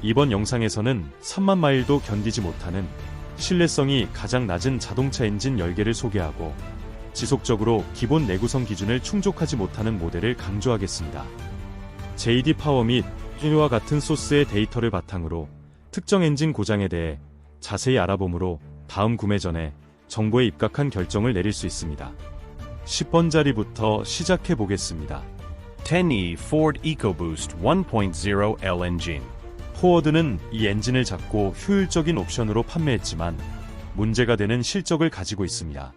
이번 영상에서는 3만 마일도 견디지 못하는 신뢰성이 가장 낮은 자동차 엔진 10개를 소개하고 지속적으로 기본 내구성 기준을 충족하지 못하는 모델을 강조하겠습니다. JD 파워 및 힐와 같은 소스의 데이터를 바탕으로 특정 엔진 고장에 대해 자세히 알아보므로 다음 구매 전에 정보에 입각한 결정을 내릴 수 있습니다. 10번 자리부터 시작해 보겠습니다. 10E Ford EcoBoost 1.0L engine. 포워드는 이 엔진을 작고 효율적인 옵션으로 판매했지만 문제가 되는 실적을 가지고 있습니다.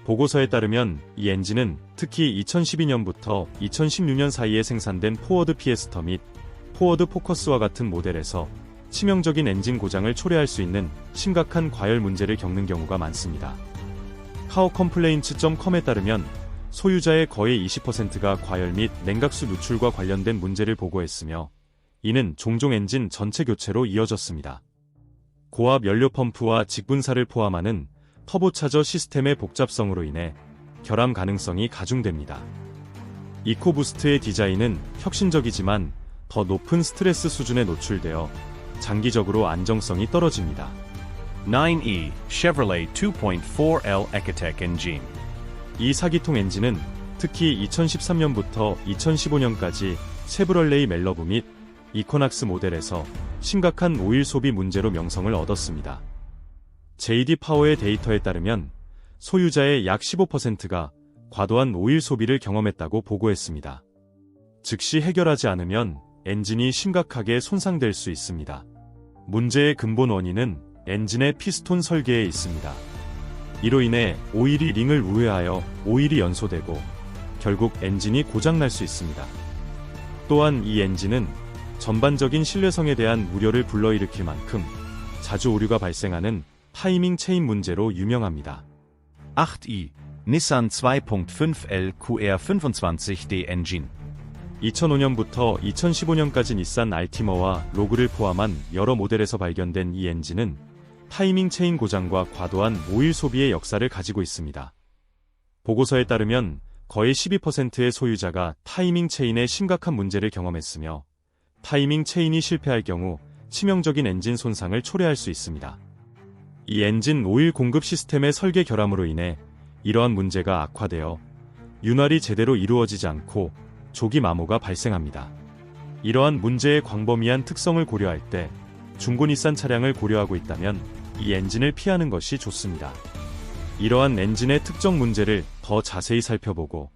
보고서에 따르면 이 엔진은 특히 2012년부터 2016년 사이에 생산된 포워드 피에스터 및 포워드 포커스와 같은 모델에서 치명적인 엔진 고장을 초래할 수 있는 심각한 과열 문제를 겪는 경우가 많습니다. 카어컴플레인츠.com에 따르면 소유자의 거의 20%가 과열 및 냉각수 누출과 관련된 문제를 보고했으며 이는 종종 엔진 전체 교체로 이어졌습니다. 고압 연료 펌프와 직분사를 포함하는 터보차저 시스템의 복잡성으로 인해 결함 가능성이 가중됩니다. 이코부스트의 디자인은 혁신적이지만 더 높은 스트레스 수준에 노출되어 장기적으로 안정성이 떨어집니다. 9E Chevrolet 2.4L Ecotec engine. 이 4기통 엔진은 특히 2013년부터 2015년까지 쉐브럴레이 멜러브 및 이코낙스 모델에서 심각한 오일 소비 문제로 명성을 얻었습니다. JD 파워의 데이터에 따르면 소유자의 약 15%가 과도한 오일 소비를 경험했다고 보고했습니다. 즉시 해결하지 않으면 엔진이 심각하게 손상될 수 있습니다. 문제의 근본 원인은 엔진의 피스톤 설계에 있습니다. 이로 인해 오일이 링을 우회하여 오일이 연소되고 결국 엔진이 고장날 수 있습니다. 또한 이 엔진은 전반적인 신뢰성에 대한 우려를 불러일으킬 만큼 자주 오류가 발생하는 타이밍 체인 문제로 유명합니다. 8i Nissan 2.5L QR25D engine. 2005년부터 2015년까지 닛산 알티머와 로그를 포함한 여러 모델에서 발견된 이 엔진은 타이밍 체인 고장과 과도한 오일 소비의 역사를 가지고 있습니다. 보고서에 따르면 거의 12%의 소유자가 타이밍 체인에 심각한 문제를 경험했으며 타이밍 체인이 실패할 경우 치명적인 엔진 손상을 초래할 수 있습니다. 이 엔진 오일 공급 시스템의 설계 결함으로 인해 이러한 문제가 악화되어 윤활이 제대로 이루어지지 않고 조기 마모가 발생합니다. 이러한 문제의 광범위한 특성을 고려할 때 중고 닛산 차량을 고려하고 있다면 이 엔진을 피하는 것이 좋습니다. 이러한 엔진의 특정 문제를 더 자세히 살펴보고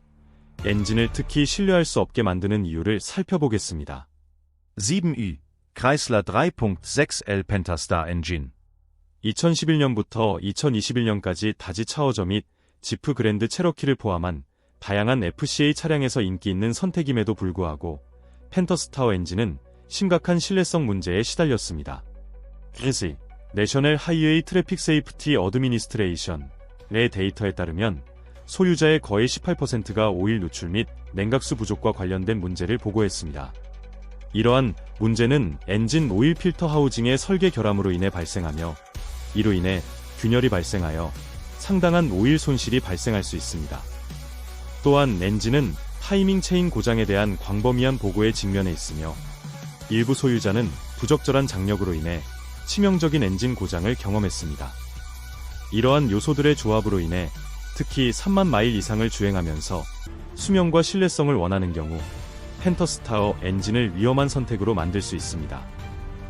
엔진을 특히 신뢰할 수 없게 만드는 이유를 살펴보겠습니다. 7i Chrysler 3.6L Pentastar engine. 2011년부터 2021년까지 다지 차워저 및 지프 그랜드 체러키를 포함한 다양한 FCA 차량에서 인기 있는 선택임에도 불구하고 펜터스타워 엔진은 심각한 신뢰성 문제에 시달렸습니다. NHTSA 내셔널 하이웨이 트래픽 세이프티 어드미니스트레이션의 데이터에 따르면 소유자의 거의 18%가 오일 누출 및 냉각수 부족과 관련된 문제를 보고했습니다. 이러한 문제는 엔진 오일 필터 하우징의 설계 결함으로 인해 발생하며 이로 인해 균열이 발생하여 상당한 오일 손실이 발생할 수 있습니다. 또한 엔진은 타이밍 체인 고장에 대한 광범위한 보고에 직면해 있으며 일부 소유자는 부적절한 장력으로 인해 치명적인 엔진 고장을 경험했습니다. 이러한 요소들의 조합으로 인해 특히 3만 마일 이상을 주행하면서 수명과 신뢰성을 원하는 경우 펜터스타워 엔진을 위험한 선택으로 만들 수 있습니다.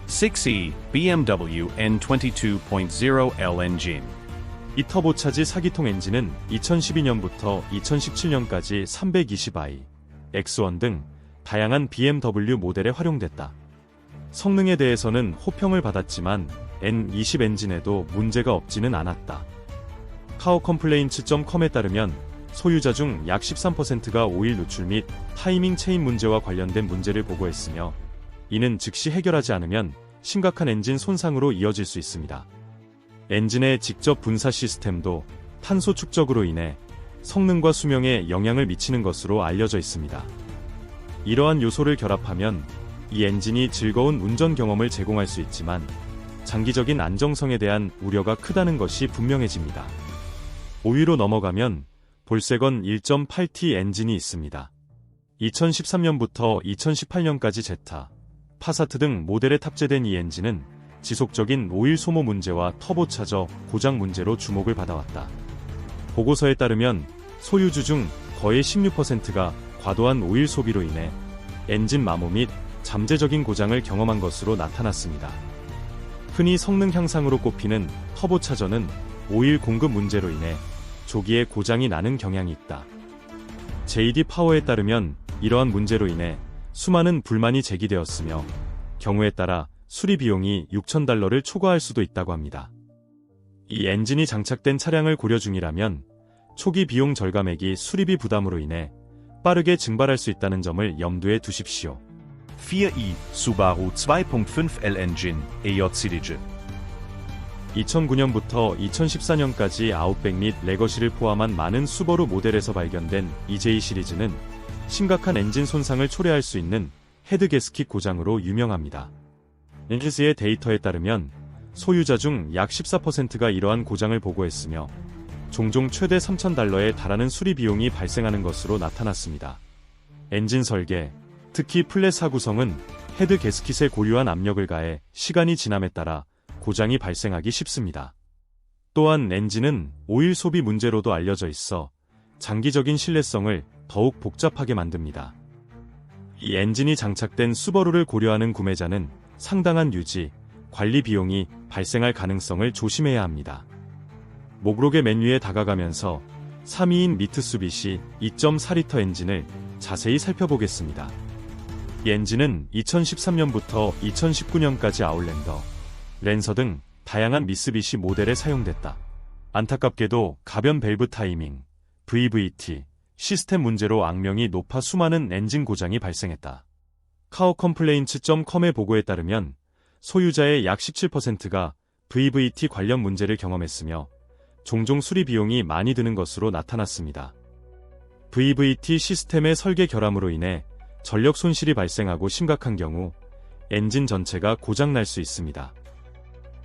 6e BMW N22.0L engine. 이 터보차지 4기통 엔진은 2012년부터 2017년까지 320i, X1 등 다양한 BMW 모델에 활용됐다. 성능에 대해서는 호평을 받았지만 N20 엔진에도 문제가 없지는 않았다. 카어컴플레인츠.com에 따르면 소유자 중 약 13%가 오일 누출 및 타이밍 체인 문제와 관련된 문제를 보고했으며 이는 즉시 해결하지 않으면 심각한 엔진 손상으로 이어질 수 있습니다. 엔진의 직접 분사 시스템도 탄소 축적으로 인해 성능과 수명에 영향을 미치는 것으로 알려져 있습니다. 이러한 요소를 결합하면 이 엔진이 즐거운 운전 경험을 제공할 수 있지만 장기적인 안정성에 대한 우려가 크다는 것이 분명해집니다. 5위로 넘어가면 볼세건 1.8T 엔진이 있습니다. 2013년부터 2018년까지 제타, 파사트 등 모델에 탑재된 이 엔진은 지속적인 오일 소모 문제와 터보차저 고장 문제로 주목을 받아왔다. 보고서에 따르면 소유주 중 거의 16%가 과도한 오일 소비로 인해 엔진 마모 및 잠재적인 고장을 경험한 것으로 나타났습니다. 흔히 성능 향상으로 꼽히는 터보차저는 오일 공급 문제로 인해 조기에 고장이 나는 경향이 있다. JD 파워에 따르면 이러한 문제로 인해 수많은 불만이 제기되었으며 경우에 따라 수리 비용이 $6,000를 초과할 수도 있다고 합니다. 이 엔진이 장착된 차량을 고려 중이라면 초기 비용 절감액이 수리비 부담으로 인해 빠르게 증발할 수 있다는 점을 염두에 두십시오. 4i Subaru 2.5L Engine EJ 시리즈 2009년부터 2014년까지 아웃백 및 레거시를 포함한 많은 수버루 모델에서 발견된 EJ 시리즈는 심각한 엔진 손상을 초래할 수 있는 헤드 게스킷 고장으로 유명합니다. 엔지스의 데이터에 따르면 소유자 중 약 14%가 이러한 고장을 보고했으며 종종 최대 $3,000에 달하는 수리 비용이 발생하는 것으로 나타났습니다. 엔진 설계, 특히 플랫 하구성은 헤드 게스킷에 고유한 압력을 가해 시간이 지남에 따라 고장이 발생하기 쉽습니다. 또한 엔진은 오일 소비 문제로도 알려져 있어 장기적인 신뢰성을 더욱 복잡하게 만듭니다. 이 엔진이 장착된 수버루를 고려하는 구매자는 상당한 유지, 관리 비용이 발생할 가능성을 조심해야 합니다. 목록의 맨 위에 다가가면서 3위인 미트수비시 2.4리터 엔진을 자세히 살펴보겠습니다. 이 엔진은 2013년부터 2019년까지 아웃랜더, 랜서 등 다양한 미쓰비시 모델에 사용됐다. 안타깝게도 가변 밸브 타이밍, VVT, 시스템 문제로 악명이 높아 수많은 엔진 고장이 발생했다. 카어컴플레인츠.com의 보고에 따르면 소유자의 약 17%가 VVT 관련 문제를 경험했으며 종종 수리 비용이 많이 드는 것으로 나타났습니다. VVT 시스템의 설계 결함으로 인해 전력 손실이 발생하고 심각한 경우 엔진 전체가 고장날 수 있습니다.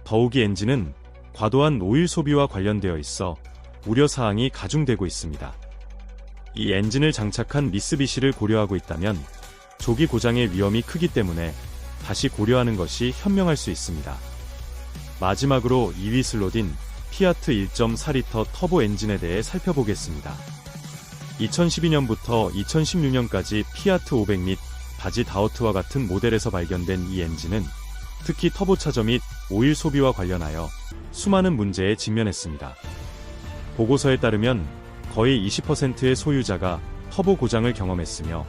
더욱이 엔진은 과도한 오일 소비와 관련되어 있어 우려사항이 가중되고 있습니다. 이 엔진을 장착한 미쓰비시를 고려하고 있다면 조기 고장의 위험이 크기 때문에 다시 고려하는 것이 현명할 수 있습니다. 마지막으로 2위 슬롯인 피아트 1.4리터 터보 엔진에 대해 살펴보겠습니다. 2012년부터 2016년까지 피아트 500 및 바지 다우트와 같은 모델에서 발견된 이 엔진은 특히 터보차저 및 오일 소비와 관련하여 수많은 문제에 직면했습니다. 보고서에 따르면 거의 20%의 소유자가 터보 고장을 경험했으며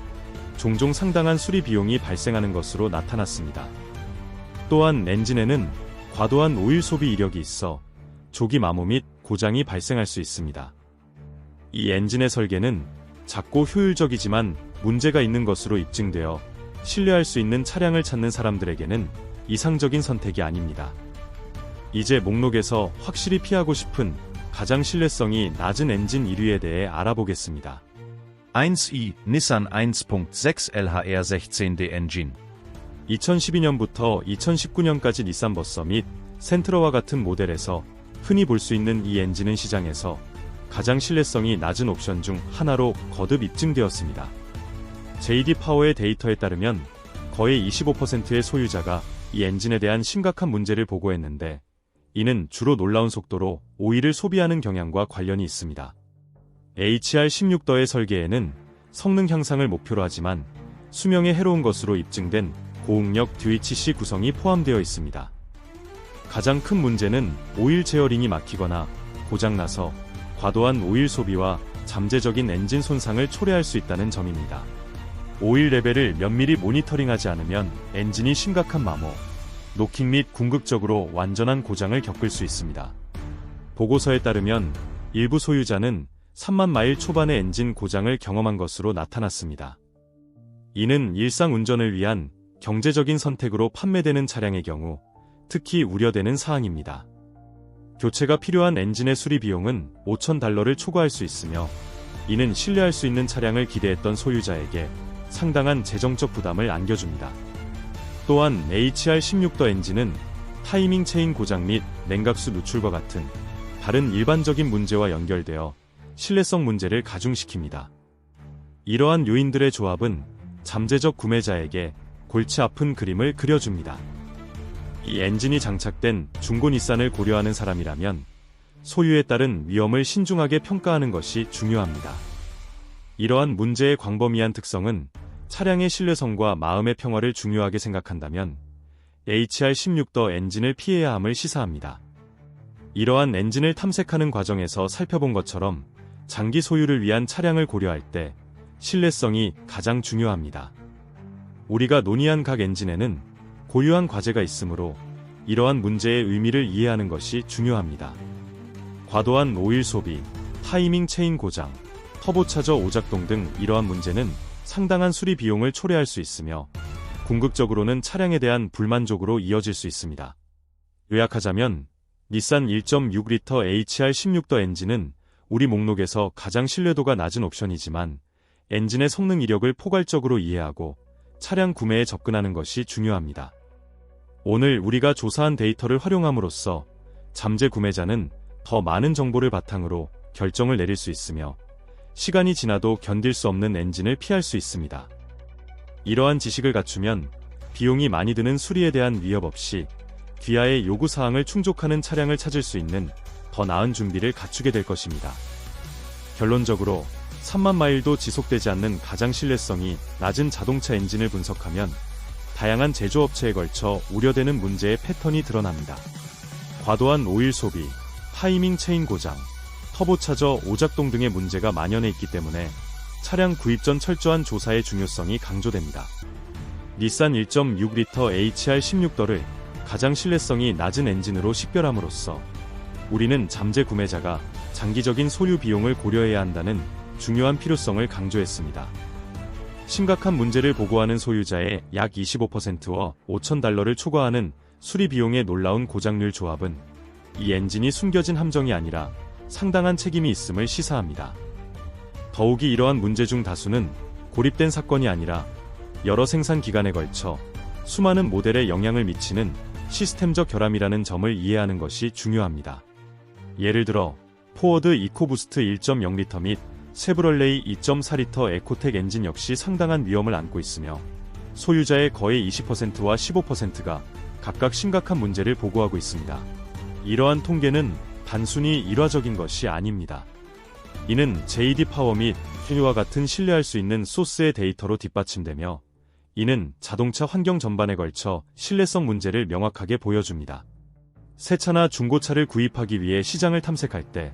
종종 상당한 수리 비용이 발생하는 것으로 나타났습니다. 또한 엔진에는 과도한 오일 소비 이력이 있어 조기 마모 및 고장이 발생할 수 있습니다. 이 엔진의 설계는 작고 효율적이지만 문제가 있는 것으로 입증되어 신뢰할 수 있는 차량을 찾는 사람들에게는 이상적인 선택이 아닙니다. 이제 목록에서 확실히 피하고 싶은 가장 신뢰성이 낮은 엔진 1위에 대해 알아보겠습니다. 1i Nissan 1.6 LHR16D Engine 2012년부터 2019년까지 닛산 버서 및 센트러와 같은 모델에서 흔히 볼 수 있는 이 엔진은 시장에서 가장 신뢰성이 낮은 옵션 중 하나로 거듭 입증되었습니다. JD 파워의 데이터에 따르면 거의 25%의 소유자가 이 엔진에 대한 심각한 문제를 보고했는데 이는 주로 놀라운 속도로 오일을 소비하는 경향과 관련이 있습니다. HR16더의 설계에는 성능 향상을 목표로 하지만 수명에 해로운 것으로 입증된 고응력 DHC 구성이 포함되어 있습니다. 가장 큰 문제는 오일 제어링이 막히거나 고장나서 과도한 오일 소비와 잠재적인 엔진 손상을 초래할 수 있다는 점입니다. 오일 레벨을 면밀히 모니터링하지 않으면 엔진이 심각한 마모, 노킹 및 궁극적으로 완전한 고장을 겪을 수 있습니다. 보고서에 따르면 일부 소유자는 3만 마일 초반의 엔진 고장을 경험한 것으로 나타났습니다. 이는 일상 운전을 위한 경제적인 선택으로 판매되는 차량의 경우 특히 우려되는 사항입니다. 교체가 필요한 엔진의 수리 비용은 $5,000를 초과할 수 있으며 이는 신뢰할 수 있는 차량을 기대했던 소유자에게 상당한 재정적 부담을 안겨줍니다. 또한 HR16더 엔진은 타이밍 체인 고장 및 냉각수 누출과 같은 다른 일반적인 문제와 연결되어 신뢰성 문제를 가중시킵니다. 이러한 요인들의 조합은 잠재적 구매자에게 골치 아픈 그림을 그려줍니다. 이 엔진이 장착된 중고 닛산을 고려하는 사람이라면 소유에 따른 위험을 신중하게 평가하는 것이 중요합니다. 이러한 문제의 광범위한 특성은 차량의 신뢰성과 마음의 평화를 중요하게 생각한다면 HR16더 엔진을 피해야 함을 시사합니다. 이러한 엔진을 탐색하는 과정에서 살펴본 것처럼 장기 소유를 위한 차량을 고려할 때 신뢰성이 가장 중요합니다. 우리가 논의한 각 엔진에는 고유한 과제가 있으므로 이러한 문제의 의미를 이해하는 것이 중요합니다. 과도한 오일 소비, 타이밍 체인 고장, 터보차저 오작동 등 이러한 문제는 상당한 수리 비용을 초래할 수 있으며 궁극적으로는 차량에 대한 불만족으로 이어질 수 있습니다. 요약하자면 닛산 1.6L HR16더 엔진은 우리 목록에서 가장 신뢰도가 낮은 옵션이지만 엔진의 성능 이력을 포괄적으로 이해하고 차량 구매에 접근하는 것이 중요합니다. 오늘 우리가 조사한 데이터를 활용함으로써 잠재 구매자는 더 많은 정보를 바탕으로 결정을 내릴 수 있으며 시간이 지나도 견딜 수 없는 엔진을 피할 수 있습니다. 이러한 지식을 갖추면 비용이 많이 드는 수리에 대한 위협 없이 귀하의 요구사항을 충족하는 차량을 찾을 수 있는 더 나은 준비를 갖추게 될 것입니다. 결론적으로 3만 마일도 지속되지 않는 가장 신뢰성이 낮은 자동차 엔진을 분석하면 다양한 제조업체에 걸쳐 우려되는 문제의 패턴이 드러납니다. 과도한 오일 소비, 타이밍 체인 고장, 터보차저 오작동 등의 문제가 만연해 있기 때문에 차량 구입 전 철저한 조사의 중요성이 강조됩니다. 닛산 1.6L HR16더를 가장 신뢰성이 낮은 엔진으로 식별함으로써 우리는 잠재 구매자가 장기적인 소유 비용을 고려해야 한다는 중요한 필요성을 강조했습니다. 심각한 문제를 보고하는 소유자의 약 25%와 $5,000를 초과하는 수리 비용의 놀라운 고장률 조합은 이 엔진이 숨겨진 함정이 아니라 상당한 책임이 있음을 시사합니다. 더욱이 이러한 문제 중 다수는 고립된 사건이 아니라 여러 생산 기간에 걸쳐 수많은 모델에 영향을 미치는 시스템적 결함이라는 점을 이해하는 것이 중요합니다. 예를 들어 포워드 이코부스트 1.0L 및 쉐브롤레이 2.4L 에코텍 엔진 역시 상당한 위험을 안고 있으며 소유자의 거의 20%와 15%가 각각 심각한 문제를 보고하고 있습니다. 이러한 통계는 단순히 일화적인 것이 아닙니다. 이는 JD 파워 및 힐와 같은 신뢰할 수 있는 소스의 데이터로 뒷받침되며 이는 자동차 환경 전반에 걸쳐 신뢰성 문제를 명확하게 보여줍니다. 새 차나 중고차를 구입하기 위해 시장을 탐색할 때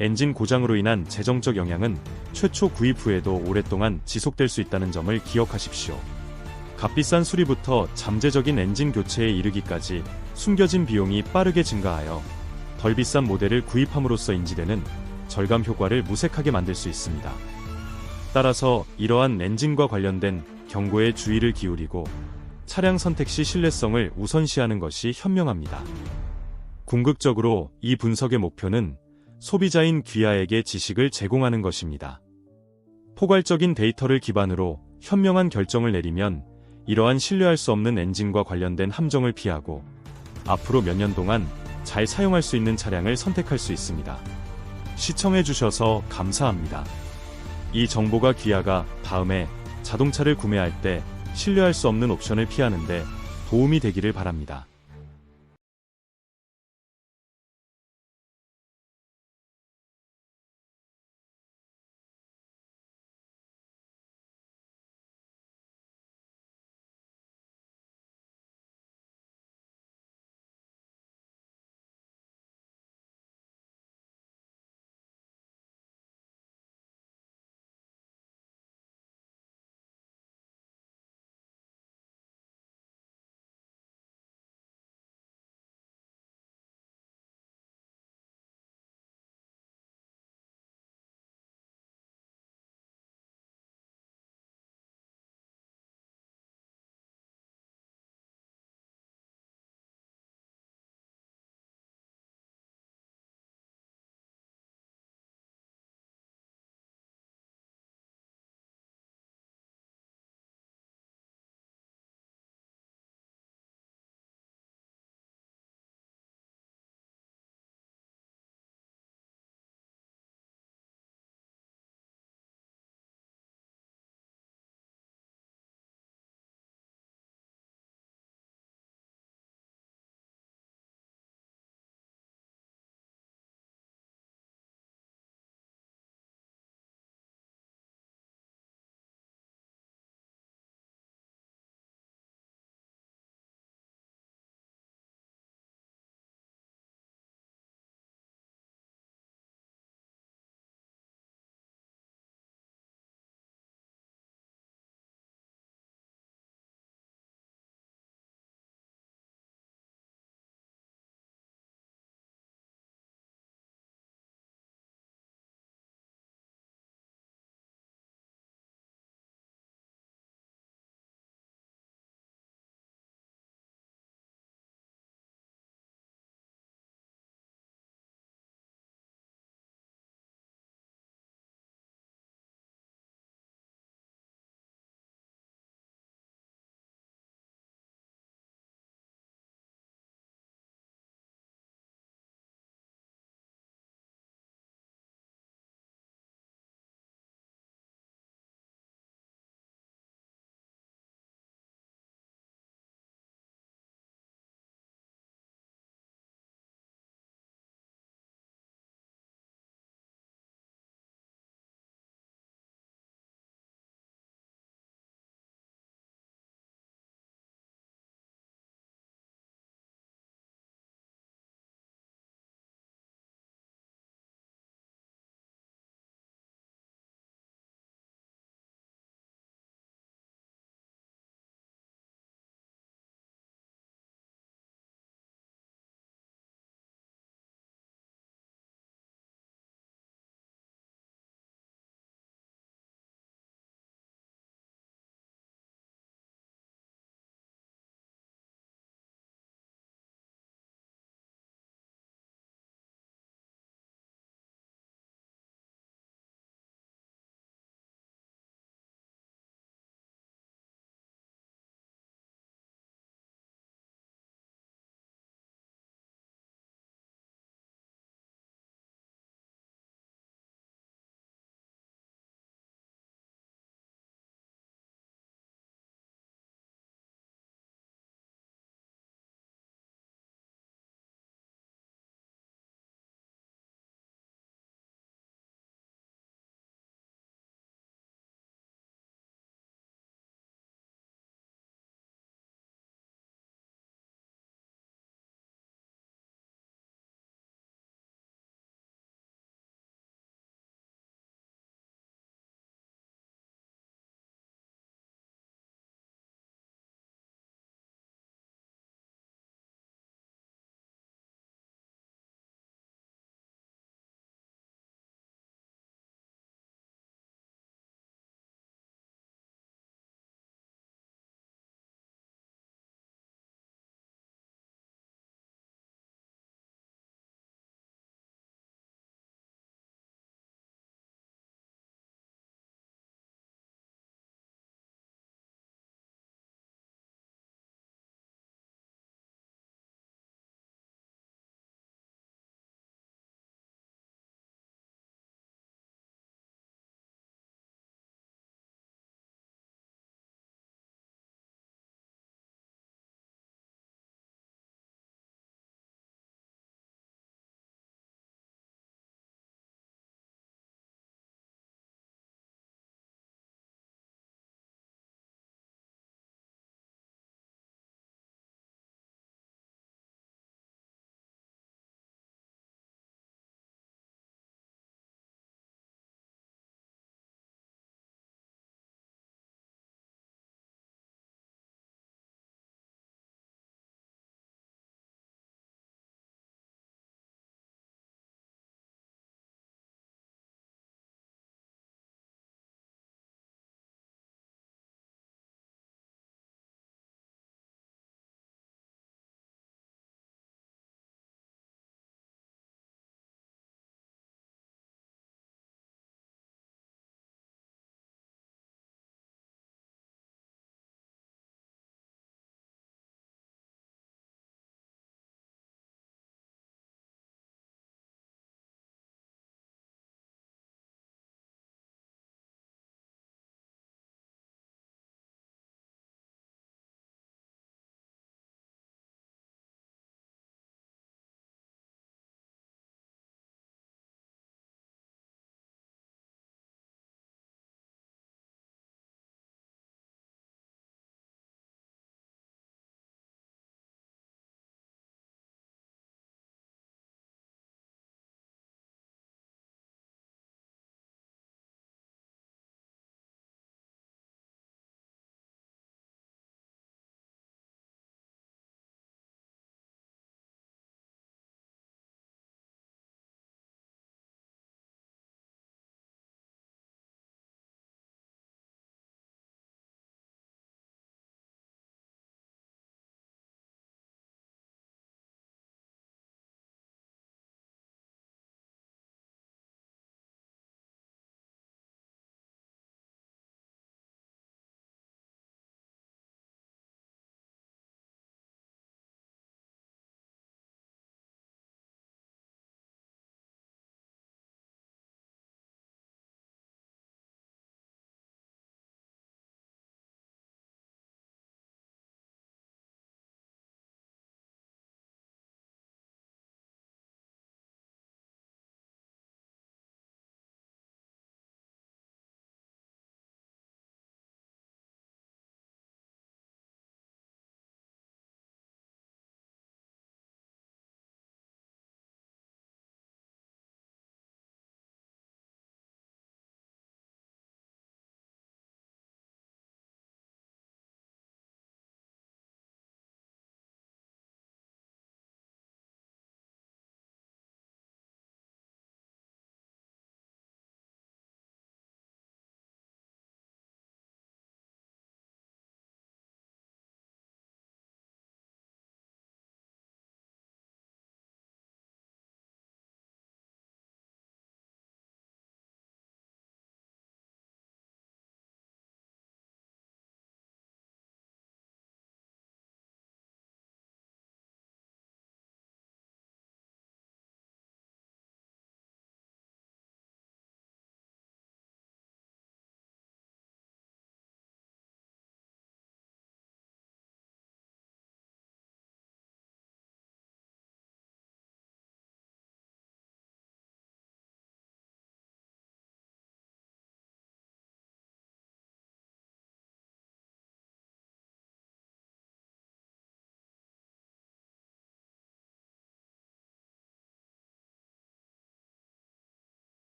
엔진 고장으로 인한 재정적 영향은 최초 구입 후에도 오랫동안 지속될 수 있다는 점을 기억하십시오. 값비싼 수리부터 잠재적인 엔진 교체에 이르기까지 숨겨진 비용이 빠르게 증가하여 덜 비싼 모델을 구입함으로써 인지되는 절감 효과를 무색하게 만들 수 있습니다. 따라서 이러한 엔진과 관련된 경고에 주의를 기울이고 차량 선택 시 신뢰성을 우선시하는 것이 현명합니다. 궁극적으로 이 분석의 목표는 소비자인 귀하에게 지식을 제공하는 것입니다. 포괄적인 데이터를 기반으로 현명한 결정을 내리면 이러한 신뢰할 수 없는 엔진과 관련된 함정을 피하고 앞으로 몇 년 동안 잘 사용할 수 있는 차량을 선택할 수 있습니다. 시청해주셔서 감사합니다. 이 정보가 귀하가 다음에 자동차를 구매할 때 신뢰할 수 없는 옵션을 피하는데 도움이 되기를 바랍니다.